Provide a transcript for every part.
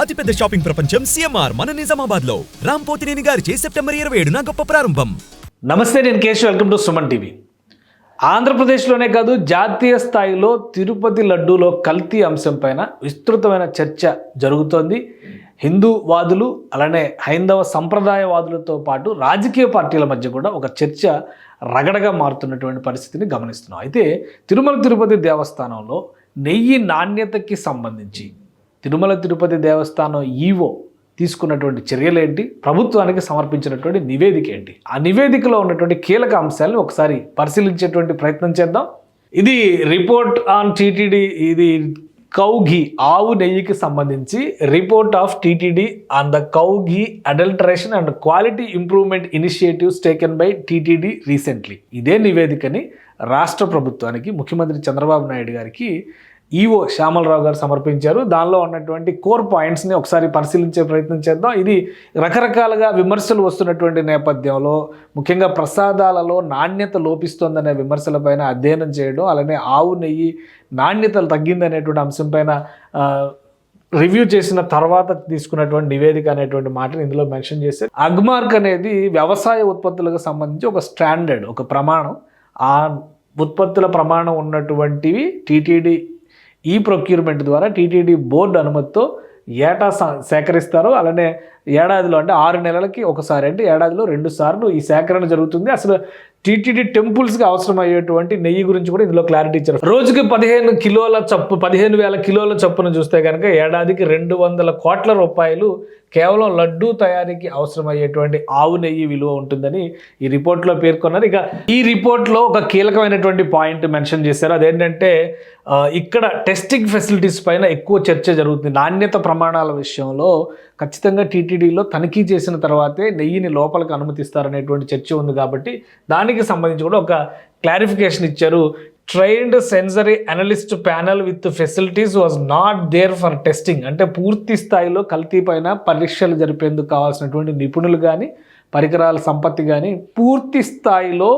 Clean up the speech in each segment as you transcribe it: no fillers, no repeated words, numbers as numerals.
అతిపెద్ద షాపింగ్ ప్రపంచం సిఎంఆర్ మన నిజామాబాద్ లో రాంపోతినేని గారిచే సెప్టెంబర్ 27న గొప్ప ప్రారంభం. నమస్తే, నేను Keshav. Welcome to Suman TV. ఆంధ్రప్రదేశ్లోనే కాదు, జాతీయ స్థాయిలో తిరుపతి లడ్డూలో కల్తీ అంశం పైన విస్తృతమైన చర్చ జరుగుతోంది. హిందూవాదులు అలానే హైందవ సంప్రదాయవాదులతో పాటు రాజకీయ పార్టీల మధ్య కూడా ఒక చర్చ రగడగా మారుతున్నటువంటి పరిస్థితిని గమనిస్తున్నాం. అయితే తిరుమల తిరుపతి దేవస్థానంలో నెయ్యి నాణ్యతకి సంబంధించి తిరుమల తిరుపతి దేవస్థానం ఈవో తీసుకున్నటువంటి చర్యలు ఏంటి, ప్రభుత్వానికి సమర్పించినటువంటి నివేదిక ఏంటి, ఆ నివేదికలో ఉన్నటువంటి కీలక అంశాలను ఒకసారి పరిశీలించేటువంటి ప్రయత్నం చేద్దాం. ఇది రిపోర్ట్ ఆన్ టీటీడీ, ఇది కౌ ఘీ ఆవు నెయ్యికి సంబంధించి report of TTD on the cow ghee adulteration and quality improvement initiatives taken by TTD recently. ఇదే నివేదికని రాష్ట్ర ప్రభుత్వానికి ముఖ్యమంత్రి చంద్రబాబు నాయుడు గారికి ఈవో శ్యామలరావు గారు సమర్పించారు. దానిలో ఉన్నటువంటి కోర్ పాయింట్స్ని ఒకసారి పరిశీలించే ప్రయత్నం చేద్దాం. ఇది రకరకాలుగా విమర్శలు వస్తున్నటువంటి నేపథ్యంలో ముఖ్యంగా ప్రసాదాలలో నాణ్యత లోపిస్తోందనే విమర్శలపైన అధ్యయనం చేయడం, అలానే ఆవు నెయ్యి నాణ్యత తగ్గిందనేటువంటి అంశంపైన రివ్యూ చేసిన తర్వాత తీసుకున్నటువంటి నివేదిక అనేటువంటి మాటను ఇందులో మెన్షన్ చేశారు. అగ్మార్క్ అనేది వ్యవసాయ ఉత్పత్తులకు సంబంధించి ఒక స్టాండర్డ్, ఒక ప్రమాణం. ఆ ఉత్పత్తుల ప్రమాణం ఉన్నటువంటివి టీటీడీ ఈ ప్రొక్యూర్మెంట్ ద్వారా టీటీడీ బోర్డు అనుమతితో ఏటా సేకరిస్తారు. అలానే ఏడాదిలో అంటే 6 నెలలకి ఒకసారి, అంటే ఏడాదిలో 2 సార్లు ఈ సేకరణ జరుగుతుంది. అసలు టీటీడీ టెంపుల్స్కి అవసరం అయ్యేటువంటి నెయ్యి గురించి కూడా ఇందులో క్లారిటీ ఇచ్చారు. రోజుకి 15,000 కిలోల చప్పును చూస్తే కనుక ఏడాదికి 200 కోట్ల రూపాయలు కేవలం లడ్డూ తయారీకి అవసరమయ్యేటువంటి ఆవు నెయ్యి విలువ ఉంటుందని ఈ రిపోర్ట్లో పేర్కొన్నారు. ఇక ఈ రిపోర్ట్లో ఒక కీలకమైనటువంటి పాయింట్ మెన్షన్ చేశారు. అదేంటంటే ఇక్కడ టెస్టింగ్ ఫెసిలిటీస్ పైన ఎక్కువ చర్చ జరుగుతుంది. నాణ్యత ప్రమాణాల విషయంలో ఖచ్చితంగా టీటీడీలో తనిఖీ చేసిన తర్వాతే నెయ్యిని లోపలికి అనుమతిస్తారనేటువంటి చర్చ ఉంది. కాబట్టి దానికి సంబంధించి కూడా ఒక క్లారిఫికేషన్ ఇచ్చారు. Trained sensory analyst panel with facilities was not there for testing. అంటే పూర్తి స్థాయిలో కల్తీ పైన పరీక్షలు జరిపేందుకు కావాల్సినటువంటి నిపుణులు కానీ, పరికరాల సంపత్తి కానీ, పూర్తి స్థాయిలో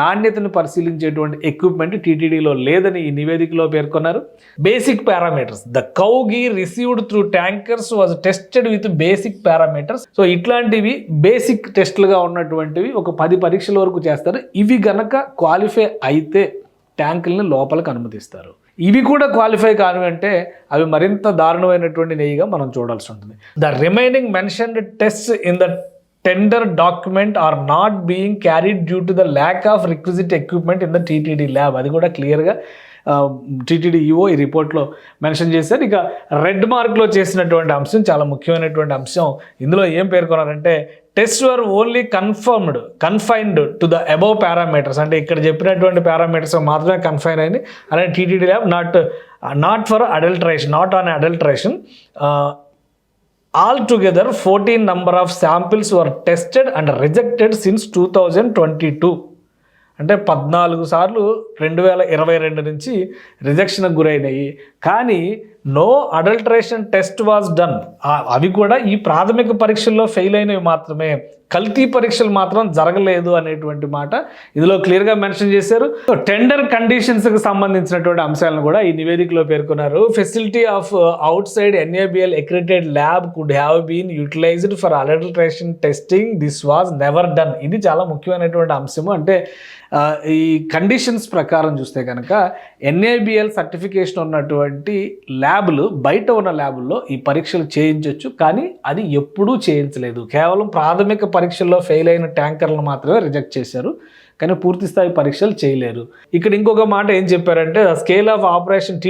నాణ్యతను పరిశీలించేటువంటి ఎక్విప్మెంట్ టీటీడీలో లేదని ఈ నివేదికలో పేర్కొన్నారు. Basic parameters, the cow ghee received through tankers was tested with basic parameters. So ఇట్లాంటివి బేసిక్ టెస్టులుగా ఉన్నటువంటివి ఒక 10 పరీక్షల వరకు చేస్తారు. ఇవి గనక క్వాలిఫై అయితే ట్యాంకుల్ని లోపలికి అనుమతిస్తారు. ఇవి కూడా క్వాలిఫై కానివంటే అవి మరింత దారుణమైనటువంటి నెయ్యిగా మనం చూడాల్సి ఉంటుంది. The remaining mentioned tests in the tender document are not being carried due to the lack of requisite equipment in the TTD lab. అది కూడా క్లియర్గా టీటీడీ ఈఓ ఈ రిపోర్ట్లో మెన్షన్ చేశారు. ఇక రెడ్ మార్క్లో చేసినటువంటి అంశం చాలా ముఖ్యమైనటువంటి అంశం. ఇందులో ఏం పేర్కొన్నారంటే test were only confined to the above parameters. అంటే ఇక్కడ చెప్పినటువంటి పారామీటర్స్ మాత్రమే కన్ఫైన్ అయింది. అలాగే TTD lab not for adulteration, not on adulteration. Altogether 14 number of samples were tested and rejected since 2022. అంటే 14 సార్లు 2022 నుంచి రిజెక్షన్కి గురైనాయి. కానీ no adulteration test was done. అవి కూడా ఈ ప్రాథమిక పరీక్షల్లో ఫెయిల్ అయినవి మాత్రమే, కల్తీ పరీక్షలు మాత్రం జరగలేదు అనేటువంటి మాట ఇందులో క్లియర్గా మెన్షన్ చేశారు. టెండర్ కండిషన్స్కి సంబంధించినటువంటి అంశాలను కూడా ఈ నివేదికలో పేర్కొన్నారు. Facility of outside NABL accredited lab could have been utilised for adulteration testing. This was never done. ఇది చాలా ముఖ్యమైనటువంటి అంశము. అంటే ఈ కండిషన్స్ ప్రకారం చూస్తే కనుక ఎన్ఏబిఎల్ సర్టిఫికేషన్ ఉన్నటువంటి ల్యాబులు, బయట ఉన్న ల్యాబుల్లో ఈ పరీక్షలు చేయించవచ్చు, కానీ అది ఎప్పుడూ చేయించలేదు. కేవలం ప్రాథమిక పరీక్షల్లో ఫెయిల్ అయిన ట్యాంకర్లను మాత్రమే రిజెక్ట్ చేశారు, కానీ పూర్తి స్థాయి పరీక్షలు చేయలేరు. ఇక్కడ ఇంకొక మాట ఏం చెప్పారంటే స్కేల్ ఆఫ్ ఆపరేషన్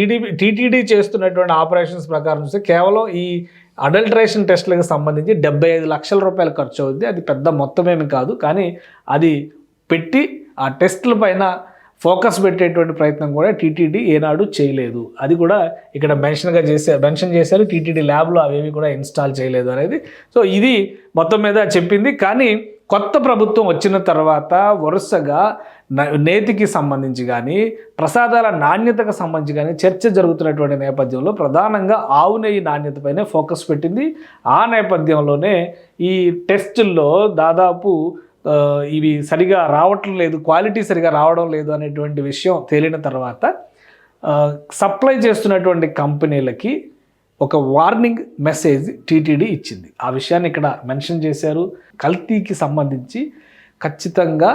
టీటీడీ చేస్తున్నటువంటి ఆపరేషన్స్ ప్రకారం చూస్తే కేవలం ఈ అడల్టరేషన్ టెస్టులకు సంబంధించి 75 లక్షల రూపాయలు ఖర్చు అవుద్ది. అది పెద్ద మొత్తమేమి కాదు, కానీ అది పెట్టి ఆ టెస్టుల పైన ఫోకస్ పెట్టేటువంటి ప్రయత్నం కూడా టీటీడీ ఏనాడు చేయలేదు. అది కూడా ఇక్కడ మెన్షన్ చేశారు. టీటీడీ ల్యాబ్లో అవేవి కూడా ఇన్స్టాల్ చేయలేదు అనేది. సో ఇది మొత్తం మీద చెప్పింది. కానీ కొత్త ప్రభుత్వం వచ్చిన తర్వాత వరుసగా నేతికి సంబంధించి కానీ, ప్రసాదాల నాణ్యతకు సంబంధించి కానీ చర్చ జరుగుతున్నటువంటి నేపథ్యంలో ప్రధానంగా ఆవు నెయ్యి నాణ్యతపైనే ఫోకస్ పెట్టింది. ఆ నేపథ్యంలోనే ఈ టెస్టుల్లో దాదాపు ఇవి సరిగా రావటం లేదు, క్వాలిటీ సరిగా రావడం లేదు అనేటువంటి విషయం తేలిన తర్వాత సప్లై చేస్తున్నటువంటి కంపెనీలకి ఒక వార్నింగ్ మెసేజ్ టీటీడీ ఇచ్చింది. ఆ విషయాన్ని ఇక్కడ మెన్షన్ చేశారు. కల్తీకి సంబంధించి ఖచ్చితంగా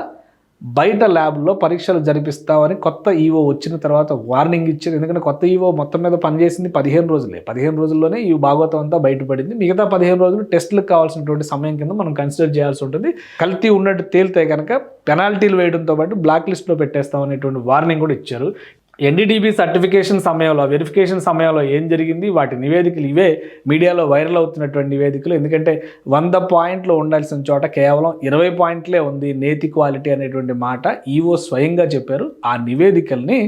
బయట ల్యాబ్లో పరీక్షలు జరిపిస్తామని కొత్త ఈవో వచ్చిన తర్వాత వార్నింగ్ ఇచ్చారు. ఎందుకంటే కొత్త ఈవో మొత్తం మీద పనిచేసింది 15 రోజులే. 15 రోజుల్లోనే ఈ భాగవతం అంతా బయటపడింది. మిగతా 15 రోజులు టెస్టులకు కావాల్సినటువంటి సమయం కింద మనం కన్సిడర్ చేయాల్సి ఉంటుంది. కల్తీ ఉన్నట్టు తేలితే కనుక పెనాల్టీలు వేయడంతో పాటు బ్లాక్ లిస్ట్లో పెట్టేస్తాం అనేటువంటి వార్నింగ్ కూడా ఇచ్చారు. ఎన్డీడీబీ సర్టిఫికేషన్ సమయంలో, వెరిఫికేషన్ సమయంలో ఏం జరిగింది, వాటి నివేదికలు ఇవే మీడియాలో వైరల్ అవుతున్నటువంటి నివేదికలు. ఎందుకంటే 100 పాయింట్లు ఉండాల్సిన చోట కేవలం 20 పాయింట్లే ఉంది నేతి క్వాలిటీ అనేటువంటి మాట ఈవో స్వయంగా చెప్పారు. ఆ నివేదికల్ని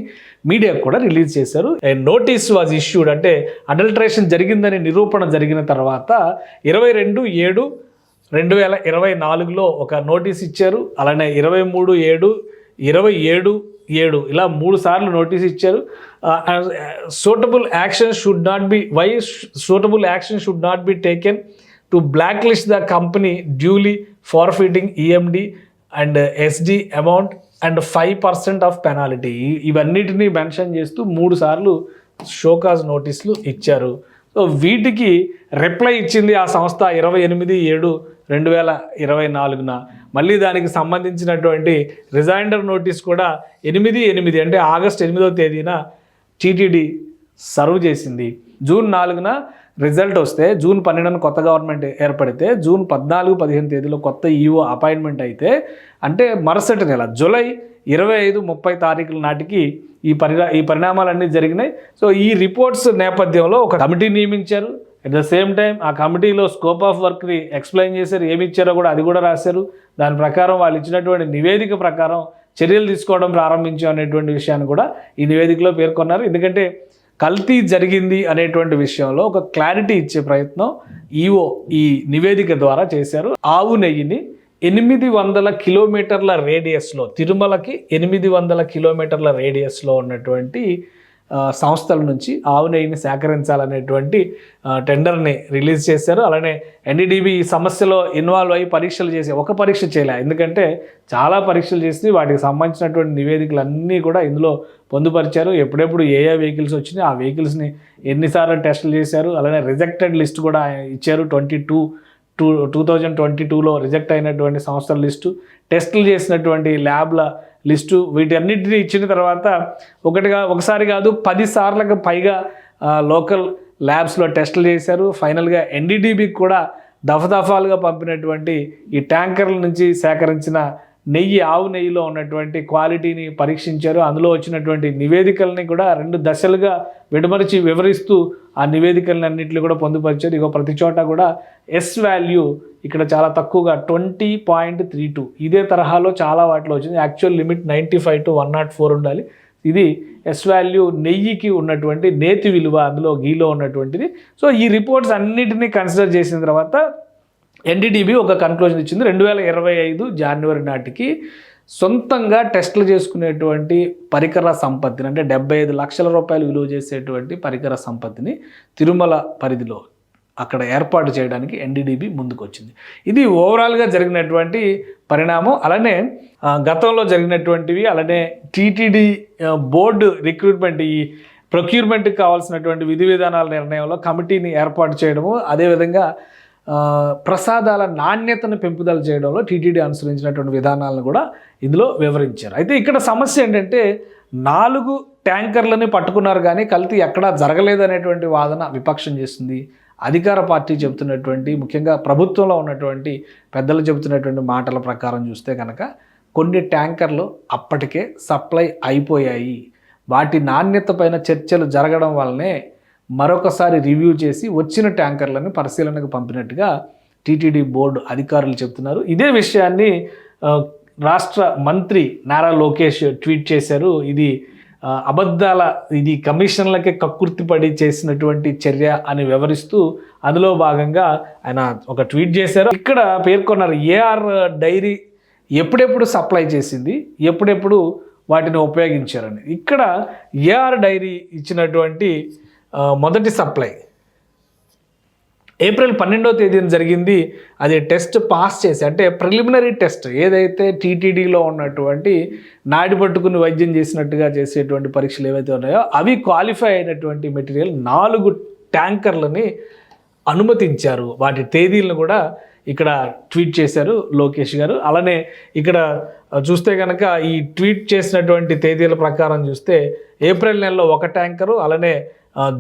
మీడియాకు కూడా రిలీజ్ చేశారు. నోటీస్ వాజ్ ఇష్యూడ్, అంటే అడల్ట్రేషన్ జరిగిందని నిరూపణ జరిగిన తర్వాత 22/7/2024లో ఒక నోటీస్ ఇచ్చారు. అలానే 23/7/27 ఇలా 3 సార్లు నోటీస్ ఇచ్చారు. Suitable action should not be taken to black list the company duly forfeiting EMD and SD amount and 5% of penalty. ఇవన్నిటినీ మెన్షన్ చేస్తూ 3 సార్లు షోకాజ్ నోటీసులు ఇచ్చారు. సో వీటికి రిప్లై ఇచ్చింది ఆ సంస్థ 28/7/2024. మళ్ళీ దానికి సంబంధించినటువంటి రిజైండర్ నోటీస్ కూడా 8/8 అంటే ఆగస్టు 8వ తేదీన టీటీడీ సర్వ్ చేసింది. జూన్ 4న రిజల్ట్ వస్తే, జూన్ 12న కొత్త గవర్నమెంట్ ఏర్పడితే, జూన్ 14, 15 తేదీలో కొత్త ఈఓ అపాయింట్మెంట్ అయితే, అంటే మరుసటి నెల జూలై 25, 30 తారీఖుల నాటికి ఈ పరిణామాలన్నీ జరిగినాయి. సో ఈ రిపోర్ట్స్ నేపథ్యంలో ఒక కమిటీ నియమించారు. అట్ ద సేమ్ టైం ఆ కమిటీలో స్కోప్ ఆఫ్ వర్క్ని ఎక్స్ప్లెయిన్ చేశారు. ఏమి ఇచ్చారో కూడా అది కూడా రాశారు. దాని ప్రకారం వాళ్ళు ఇచ్చినటువంటి నివేదిక ప్రకారం చర్యలు తీసుకోవడం ప్రారంభించాం అనేటువంటి విషయాన్ని కూడా ఈ నివేదికలో పేర్కొన్నారు. ఎందుకంటే కల్తీ జరిగింది అనేటువంటి విషయంలో ఒక క్లారిటీ ఇచ్చే ప్రయత్నం ఈఓ ఈ నివేదిక ద్వారా చేశారు. ఆవు నెయ్యిని 800 కిలోమీటర్ల రేడియస్లో, తిరుమలకి 800 కిలోమీటర్ల రేడియస్లో ఉన్నటువంటి సంస్థల నుంచి ఆవు నెయ్యిని సేకరించాలనేటువంటి టెండర్ని రిలీజ్ చేశారు. అలానే ఎన్డీడీబీ ఈ సమస్యలో ఇన్వాల్వ్ అయ్యి పరీక్షలు చేసి, ఒక పరీక్ష చేయలే, ఎందుకంటే చాలా పరీక్షలు చేసి వాటికి సంబంధించినటువంటి నివేదికలు అన్నీ కూడా ఇందులో పొందుపరిచారు. ఎప్పుడెప్పుడు ఏ వెహికల్స్ వచ్చినాయి, ఆ వెహికల్స్ని ఎన్నిసార్లు టెస్టులు చేశారు. అలానే రిజెక్టెడ్ లిస్ట్ కూడా ఇచ్చారు. 2022లో రిజెక్ట్ అయినటువంటి సంస్థల లిస్టు, టెస్టులు చేసినటువంటి ల్యాబ్ల లిస్టు, వీటన్నిటిని ఇచ్చిన తర్వాత ఒకసారి కాదు 10 సార్లకు పైగా లోకల్ ల్యాబ్స్లో టెస్టులు చేశారు. ఫైనల్గా ఎన్డీడీబీకి కూడా దఫాలుగా పంపినటువంటి ఈ ట్యాంకర్ల నుంచి సేకరించిన నెయ్యి, ఆవు నెయ్యిలో ఉన్నటువంటి క్వాలిటీని పరీక్షించారు. అందులో వచ్చినటువంటి నివేదికల్ని కూడా 2 దశలుగా విడమరిచి వివరిస్తూ ఆ నివేదికలను అన్నింటినీ కూడా పొందుపరిచారు. ఇక ప్రతి చోట కూడా ఎస్ వాల్యూ ఇక్కడ చాలా తక్కువగా 20.32, ఇదే తరహాలో చాలా వాటిలో వచ్చింది. యాక్చువల్ లిమిట్ 95 to 104 ఉండాలి. ఇది ఎస్ వాల్యూ నెయ్యికి ఉన్నటువంటి నేతి విలువ, అందులో గీలో ఉన్నటువంటిది. సో ఈ రిపోర్ట్స్ అన్నిటినీ కన్సిడర్ చేసిన తర్వాత ఎన్డీడీబీ ఒక కన్క్లూజన్ ఇచ్చింది. 2025 జనవరి నాటికి సొంతంగా టెస్టులు చేసుకునేటువంటి పరికర సంపత్తిని, అంటే 75 లక్షల రూపాయలు విలువ చేసేటువంటి పరికర సంపత్తిని తిరుమల పరిధిలో అక్కడ ఏర్పాటు చేయడానికి ఎన్డీడీబీ ముందుకు వచ్చింది. ఇది ఓవరాల్గా జరిగినటువంటి పరిణామం. అలానే గతంలో జరిగినటువంటివి, అలానే టీటీడీ బోర్డు రిక్రూట్మెంట్, ఈ ప్రొక్యూర్మెంట్కి కావాల్సినటువంటి విధి విధానాల నిర్ణయంలో కమిటీని ఏర్పాటు చేయడము, అదేవిధంగా ప్రసాదాల నాణ్యతను పెంపుదల చేయడంలో టీటీడీ అనుసరించినటువంటి విధానాలను కూడా ఇందులో వివరించారు. అయితే ఇక్కడ సమస్య ఏంటంటే 4 ట్యాంకర్లని పట్టుకున్నారు కానీ కల్తీ ఎక్కడా జరగలేదనేటువంటి వాదన విపక్షం చేస్తుంది. అధికార పార్టీ చెబుతున్నటువంటి, ముఖ్యంగా ప్రభుత్వంలో ఉన్నటువంటి పెద్దలు చెబుతున్నటువంటి మాటల ప్రకారం చూస్తే కనుక కొన్ని ట్యాంకర్లు అప్పటికే సప్లై అయిపోయాయి. వాటి నాణ్యత పైన చర్చలు జరగడం వల్లనే మరొకసారి రివ్యూ చేసి వచ్చిన ట్యాంకర్లను పరిశీలనకు పంపినట్టుగా టీటీడీ బోర్డు అధికారులు చెప్తున్నారు. ఇదే విషయాన్ని రాష్ట్ర మంత్రి నారా లోకేష్ ట్వీట్ చేశారు. ఇది ఇది కమిషన్లకే కక్కుర్తిపడి చేసినటువంటి చర్య అని వివరిస్తూ అందులో భాగంగా ఆయన ఒక ట్వీట్ చేశారు. ఇక్కడ పేర్కొన్నారు ఏఆర్ డైరీ ఎప్పుడెప్పుడు సప్లై చేసింది, ఎప్పుడెప్పుడు వాటిని ఉపయోగించారని. ఇక్కడ ఏఆర్ డైరీ ఇచ్చినటువంటి మొదటి సప్లై ఏప్రిల్ 12వ తేదీన జరిగింది. అది టెస్ట్ పాస్ చేసి, అంటే ప్రిలిమినరీ టెస్ట్ ఏదైతే టీటీడీలో ఉన్నటువంటి నాడి పట్టుకుని వైద్యం చేసినట్టుగా చేసేటువంటి పరీక్షలు ఏవైతే ఉన్నాయో అవి క్వాలిఫై అయినటువంటి మెటీరియల్ 4 ట్యాంకర్లని అనుమతించారు. వాటి తేదీలను కూడా ఇక్కడ ట్వీట్ చేశారు లోకేష్ గారు. అలానే ఇక్కడ చూస్తే కనుక ఈ ట్వీట్ చేసినటువంటి తేదీల ప్రకారం చూస్తే ఏప్రిల్ నెలలో ఒక ట్యాంకరు, అలానే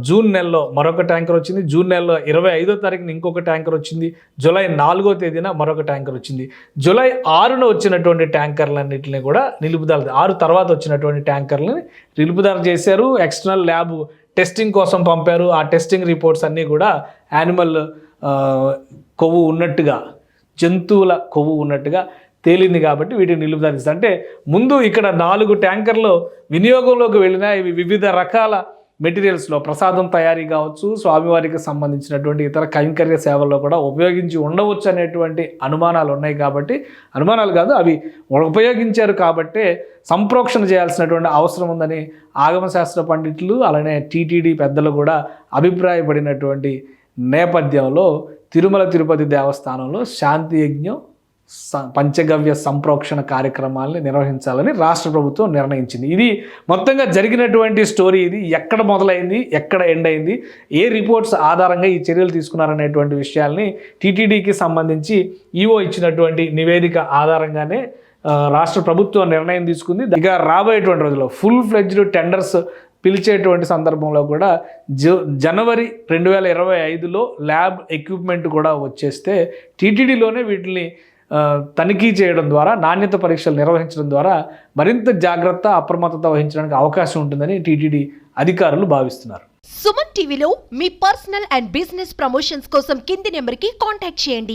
జూన్ నెలలో మరొక ట్యాంకర్ వచ్చింది, జూన్ నెలలో 25వ తారీఖున ఇంకొక ట్యాంకర్ వచ్చింది, జూలై 4వ తేదీన మరొక ట్యాంకర్ వచ్చింది. జూలై 6న వచ్చినటువంటి ట్యాంకర్లన్నింటినీ కూడా 6 తర్వాత వచ్చినటువంటి ట్యాంకర్లని నిలుపుదల చేశారు. ఎక్స్టర్నల్ ల్యాబ్ టెస్టింగ్ కోసం పంపారు. ఆ టెస్టింగ్ రిపోర్ట్స్ అన్నీ కూడా యానిమల్ కొవ్వు ఉన్నట్టుగా, జంతువుల కొవ్వు ఉన్నట్టుగా తేలింది కాబట్టి వీటిని నిలుపుదల చేస్తారు. అంటే ముందు ఇక్కడ 4 ట్యాంకర్లు వినియోగంలోకి వెళ్ళినా ఇవి వివిధ రకాల మెటీరియల్స్లో ప్రసాదం తయారీ కావచ్చు, స్వామివారికి సంబంధించినటువంటి ఇతర కైంకర్య సేవల్లో కూడా ఉపయోగించి ఉండవచ్చు అనేటువంటి అనుమానాలు ఉన్నాయి. కాబట్టి అనుమానాలు కాదు, అవి ఉపయోగించారు కాబట్టే సంప్రోక్షణ చేయాల్సినటువంటి అవసరం ఉందని ఆగమశాస్త్ర పండితులు అలానే టీటీడీ పెద్దలు కూడా అభిప్రాయపడినటువంటి నేపథ్యంలో తిరుమల తిరుపతి దేవస్థానంలో శాంతి యజ్ఞం, పంచగవ్య సంప్రోక్షణ కార్యక్రమాలని నిర్వహించాలని రాష్ట్ర ప్రభుత్వం నిర్ణయించింది. ఇది మొత్తంగా జరిగినటువంటి స్టోరీ. ఇది ఎక్కడ మొదలైంది, ఎక్కడ ఎండ్ అయింది, ఏ రిపోర్ట్స్ ఆధారంగా ఈ చర్యలు తీసుకున్నారనేటువంటి విషయాల్ని టీటీడీకి సంబంధించి ఈఓ ఇచ్చినటువంటి నివేదిక ఆధారంగానే రాష్ట్ర ప్రభుత్వం నిర్ణయం తీసుకుంది. ఇక రాబోయేటువంటి రోజుల్లో ఫుల్ ఫ్లెడ్జ్డ్ టెండర్స్ పిలిచేటువంటి సందర్భంలో కూడా జనవరి 2025లో ల్యాబ్ ఎక్విప్మెంట్ కూడా వచ్చేస్తే టీటీడీలోనే వీటిని తనిఖీ చేయడం ద్వారా, నాణ్యత పరీక్షలు నిర్వహించడం ద్వారా మరింత జాగ్రత్త, అప్రమత్తత వహించడానికి అవకాశం ఉంటుందని టీటీడీ అధికారులు భావిస్తున్నారు. సుమన్ టీవీలో మీ పర్సనల్ అండ్ బిజినెస్ ప్రమోషన్స్ కోసం కింది నెంబర్కి కాంటాక్ట్ చేయండి.